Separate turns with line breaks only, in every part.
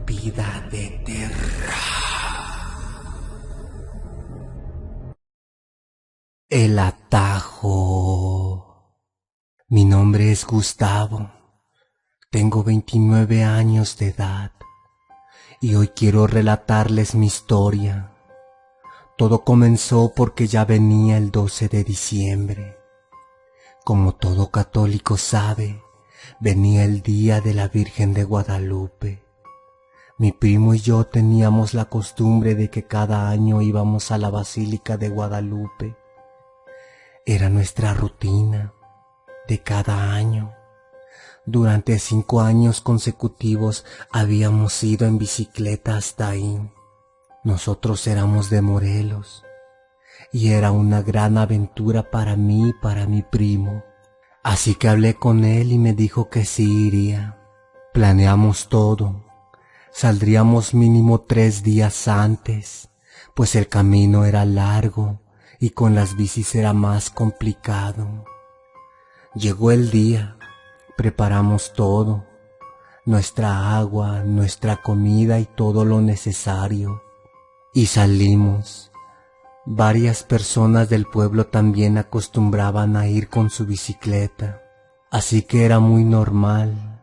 vida de terror. El atajo. Mi nombre es Gustavo. Tengo 29 años de edad y hoy quiero relatarles mi historia. Todo comenzó porque ya venía el 12 de diciembre. Como todo católico sabe, venía el día de la Virgen de Guadalupe. Mi primo y yo teníamos la costumbre de que cada año íbamos a la Basílica de Guadalupe. Era nuestra rutina de cada año. Durante 5 años consecutivos habíamos ido en bicicleta hasta ahí. Nosotros éramos de Morelos y era una gran aventura para mí y para mi primo. Así que hablé con él y me dijo que sí iría. Planeamos todo. Saldríamos mínimo 3 días antes, pues el camino era largo y con las bicis era más complicado. Llegó el día, preparamos todo, nuestra agua, nuestra comida y todo lo necesario, y salimos. Varias personas del pueblo también acostumbraban a ir con su bicicleta, así que era muy normal.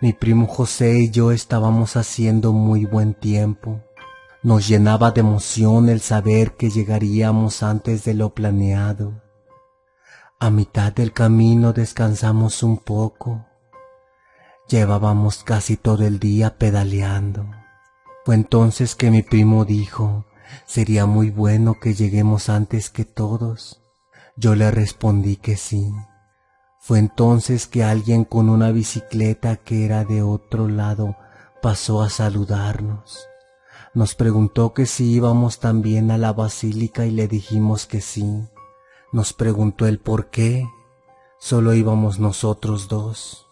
Mi primo José y yo estábamos haciendo muy buen tiempo. Nos llenaba de emoción el saber que llegaríamos antes de lo planeado. A mitad del camino descansamos un poco. Llevábamos casi todo el día pedaleando. Fue entonces que mi primo dijo: «Sería muy bueno que lleguemos antes que todos». Yo le respondí que sí. Fue entonces que alguien con una bicicleta que era de otro lado pasó a saludarnos. Nos preguntó que si íbamos también a la basílica y le dijimos que sí. Nos preguntó el por qué. Solo íbamos nosotros dos.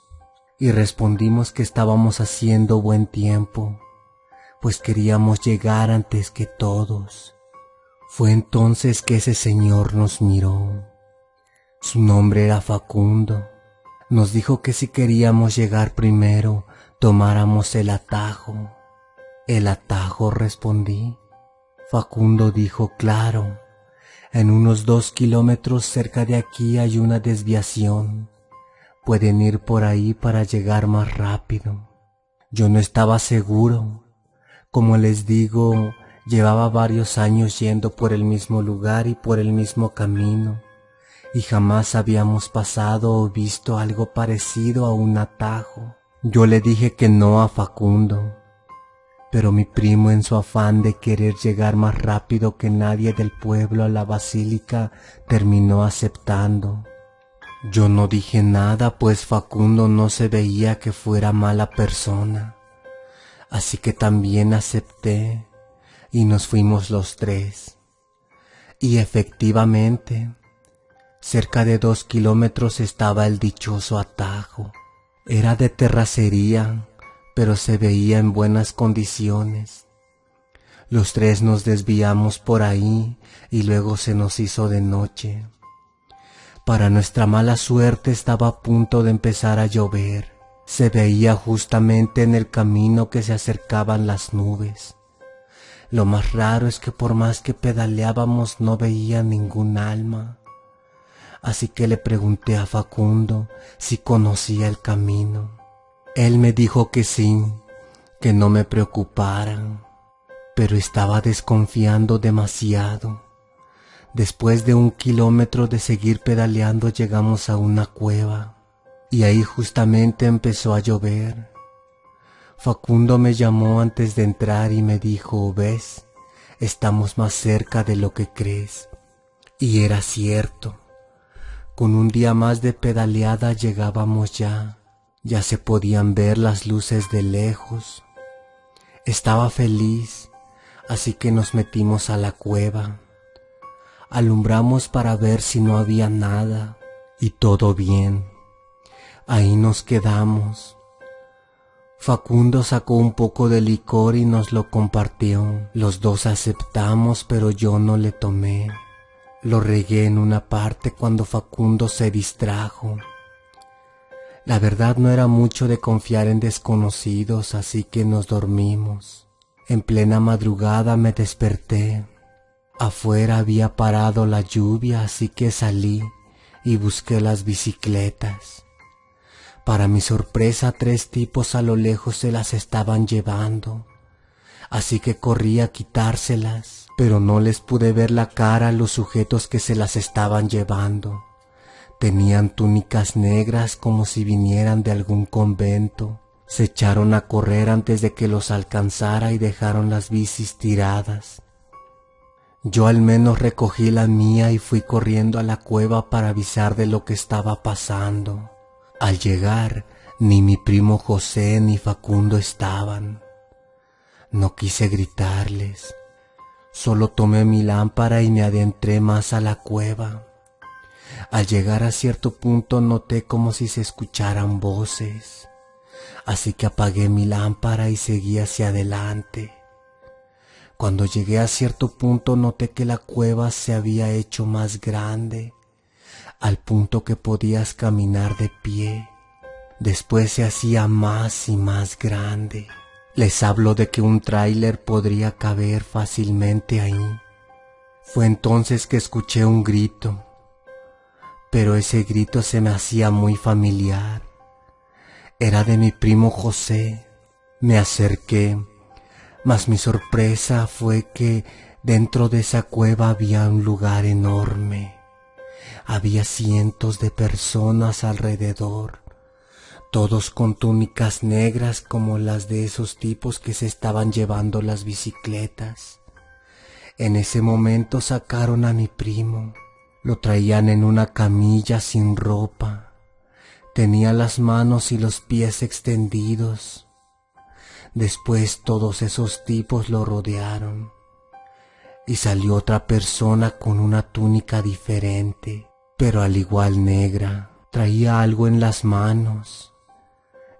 Y respondimos que estábamos haciendo buen tiempo, pues queríamos llegar antes que todos. Fue entonces que ese señor nos miró. Su nombre era Facundo. Nos dijo que si queríamos llegar primero, tomáramos el atajo. «¿El atajo?», respondí. Facundo dijo: «Claro, en unos 2 kilómetros cerca de aquí hay una desviación. Pueden ir por ahí para llegar más rápido». Yo no estaba seguro. Como les digo, llevaba varios años yendo por el mismo lugar y por el mismo camino, y jamás habíamos pasado o visto algo parecido a un atajo. Yo le dije que no a Facundo, pero mi primo, en su afán de querer llegar más rápido que nadie del pueblo a la basílica, terminó aceptando. Yo no dije nada, pues Facundo no se veía que fuera mala persona, así que también acepté y nos fuimos los 3. Y efectivamente, cerca de 2 kilómetros estaba el dichoso atajo. Era de terracería, pero se veía en buenas condiciones. Los 3 nos desviamos por ahí y luego se nos hizo de noche. Para nuestra mala suerte estaba a punto de empezar a llover. Se veía justamente en el camino que se acercaban las nubes. Lo más raro es que por más que pedaleábamos no veía ningún alma. Así que le pregunté a Facundo si conocía el camino. Él me dijo que sí, que no me preocuparan, pero estaba desconfiando demasiado. Después de 1 kilómetro de seguir pedaleando llegamos a una cueva y ahí justamente empezó a llover. Facundo me llamó antes de entrar y me dijo: «¿Ves? Estamos más cerca de lo que crees». Y era cierto. Con un día más de pedaleada llegábamos ya. Ya se podían ver las luces de lejos. Estaba feliz, así que nos metimos a la cueva. Alumbramos para ver si no había nada, y todo bien. Ahí nos quedamos. Facundo sacó un poco de licor y nos lo compartió. Los 2 aceptamos, pero yo no le tomé. Lo regué en una parte cuando Facundo se distrajo. La verdad no era mucho de confiar en desconocidos, así que nos dormimos. En plena madrugada me desperté. Afuera había parado la lluvia, así que salí y busqué las bicicletas. Para mi sorpresa, 3 tipos a lo lejos se las estaban llevando, así que corrí a quitárselas, pero no les pude ver la cara a los sujetos que se las estaban llevando. Tenían túnicas negras como si vinieran de algún convento. Se echaron a correr antes de que los alcanzara y dejaron las bicis tiradas. Yo al menos recogí la mía y fui corriendo a la cueva para avisar de lo que estaba pasando. Al llegar, ni mi primo José ni Facundo estaban. No quise gritarles, solo tomé mi lámpara y me adentré más a la cueva. Al llegar a cierto punto noté como si se escucharan voces, así que apagué mi lámpara y seguí hacia adelante. Cuando llegué a cierto punto noté que la cueva se había hecho más grande, al punto que podías caminar de pie. Después se hacía más y más grande. Les hablo de que un tráiler podría caber fácilmente ahí. Fue entonces que escuché un grito, pero ese grito se me hacía muy familiar. Era de mi primo José. Me acerqué, mas mi sorpresa fue que dentro de esa cueva había un lugar enorme. Había cientos de personas alrededor, todos con túnicas negras como las de esos tipos que se estaban llevando las bicicletas. En ese momento sacaron a mi primo. Lo traían en una camilla sin ropa. Tenía las manos y los pies extendidos. Después todos esos tipos lo rodearon y salió otra persona con una túnica diferente, pero al igual negra. Traía algo en las manos.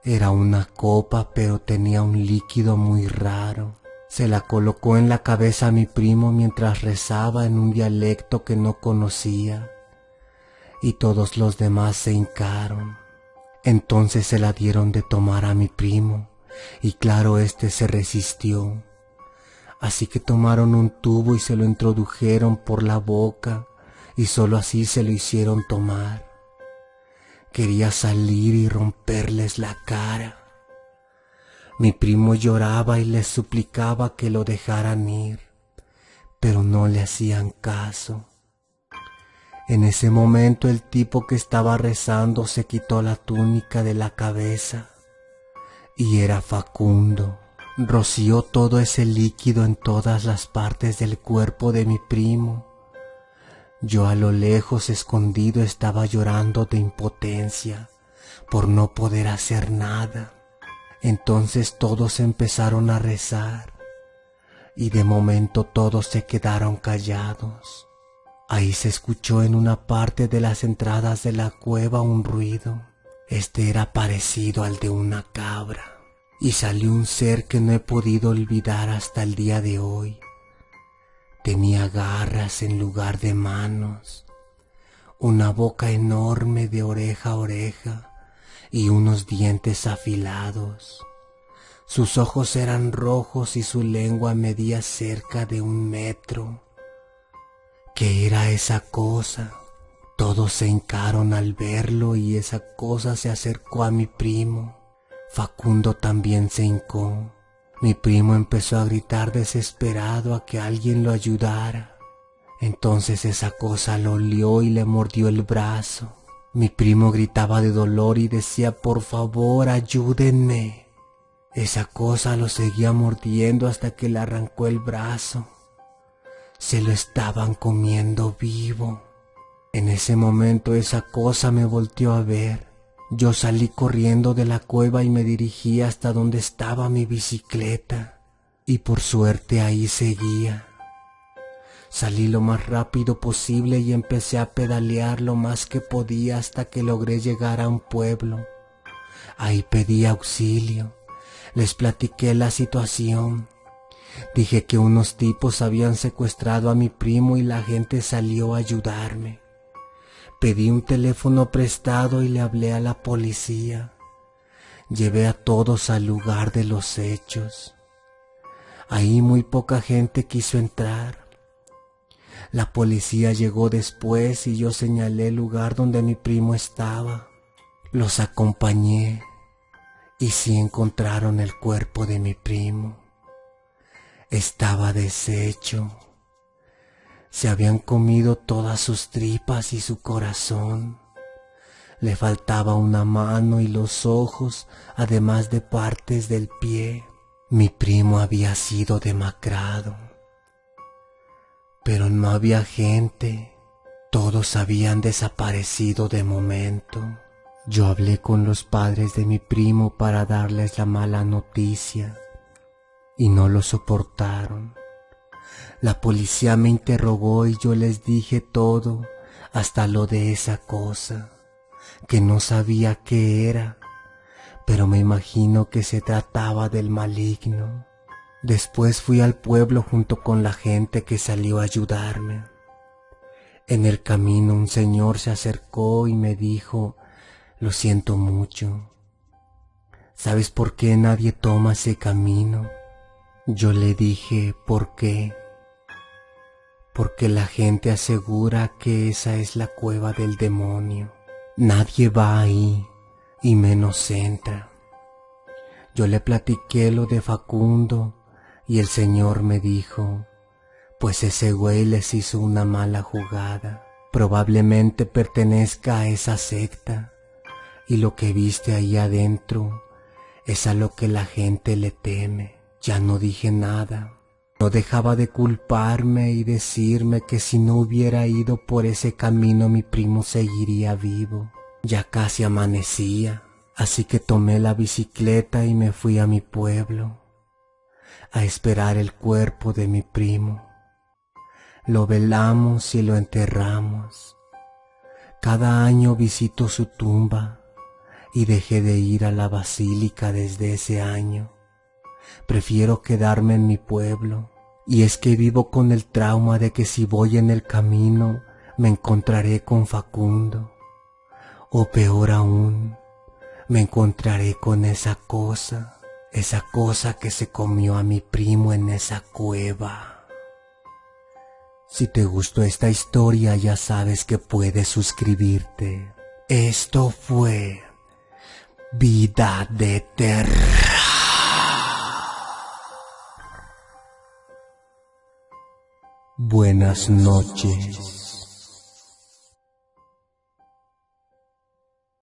Era una copa, pero tenía un líquido muy raro. Se la colocó en la cabeza a mi primo mientras rezaba en un dialecto que no conocía, y todos los demás se hincaron. Entonces se la dieron de tomar a mi primo, y claro, este se resistió. Así que tomaron un tubo y se lo introdujeron por la boca, y solo así se lo hicieron tomar. Quería salir y romperles la cara. Mi primo lloraba y les suplicaba que lo dejaran ir, pero no le hacían caso. En ese momento el tipo que estaba rezando se quitó la túnica de la cabeza, y era Facundo. Roció todo ese líquido en todas las partes del cuerpo de mi primo. Yo a lo lejos, escondido, estaba llorando de impotencia por no poder hacer nada. Entonces todos empezaron a rezar y de momento todos se quedaron callados. Ahí se escuchó en una parte de las entradas de la cueva un ruido. Este era parecido al de una cabra, y salió un ser que no he podido olvidar hasta el día de hoy. Tenía garras en lugar de manos, una boca enorme de oreja a oreja y unos dientes afilados. Sus ojos eran rojos y su lengua medía cerca de 1 metro. ¿Qué era esa cosa? Todos se hincaron al verlo y esa cosa se acercó a mi primo. Facundo también se hincó. Mi primo empezó a gritar desesperado a que alguien lo ayudara. Entonces esa cosa lo olió y le mordió el brazo. Mi primo gritaba de dolor y decía: por favor, ayúdenme. Esa cosa lo seguía mordiendo hasta que le arrancó el brazo. Se lo estaban comiendo vivo. En ese momento esa cosa me volteó a ver. Yo salí corriendo de la cueva y me dirigí hasta donde estaba mi bicicleta, y por suerte ahí seguía. Salí lo más rápido posible y empecé a pedalear lo más que podía hasta que logré llegar a un pueblo. Ahí pedí auxilio, les platiqué la situación. Dije que unos tipos habían secuestrado a mi primo y la gente salió a ayudarme. Pedí un teléfono prestado y le hablé a la policía. Llevé a todos al lugar de los hechos. Ahí muy poca gente quiso entrar. La policía llegó después y yo señalé el lugar donde mi primo estaba. Los acompañé y sí encontraron el cuerpo de mi primo. Estaba deshecho. Se habían comido todas sus tripas y su corazón. Le faltaba una mano y los ojos, además de partes del pie. Mi primo había sido demacrado. Pero no había gente. Todos habían desaparecido de momento. Yo hablé con los padres de mi primo para darles la mala noticia y no lo soportaron. La policía me interrogó y yo les dije todo, hasta lo de esa cosa, que no sabía qué era, pero me imagino que se trataba del maligno. Después fui al pueblo junto con la gente que salió a ayudarme. En el camino un señor se acercó y me dijo: lo siento mucho. ¿Sabes por qué nadie toma ese camino? Yo le dije: ¿por qué? Porque la gente asegura que esa es la cueva del demonio. Nadie va ahí y menos entra. Yo le platiqué lo de Facundo y el señor me dijo: pues ese güey les hizo una mala jugada. Probablemente pertenezca a esa secta y lo que viste ahí adentro es a lo que la gente le teme. Ya no dije nada. No dejaba de culparme y decirme que si no hubiera ido por ese camino mi primo seguiría vivo. Ya casi amanecía, así que tomé la bicicleta y me fui a mi pueblo a esperar el cuerpo de mi primo. Lo velamos y lo enterramos. Cada año visito su tumba y dejé de ir a la basílica desde ese año. Prefiero quedarme en mi pueblo, y es que vivo con el trauma de que si voy en el camino me encontraré con Facundo, o peor aún, me encontraré con esa cosa que se comió a mi primo en esa cueva. Si te gustó esta historia, ya sabes que puedes suscribirte. Esto fue Vida de Terror. Buenas noches.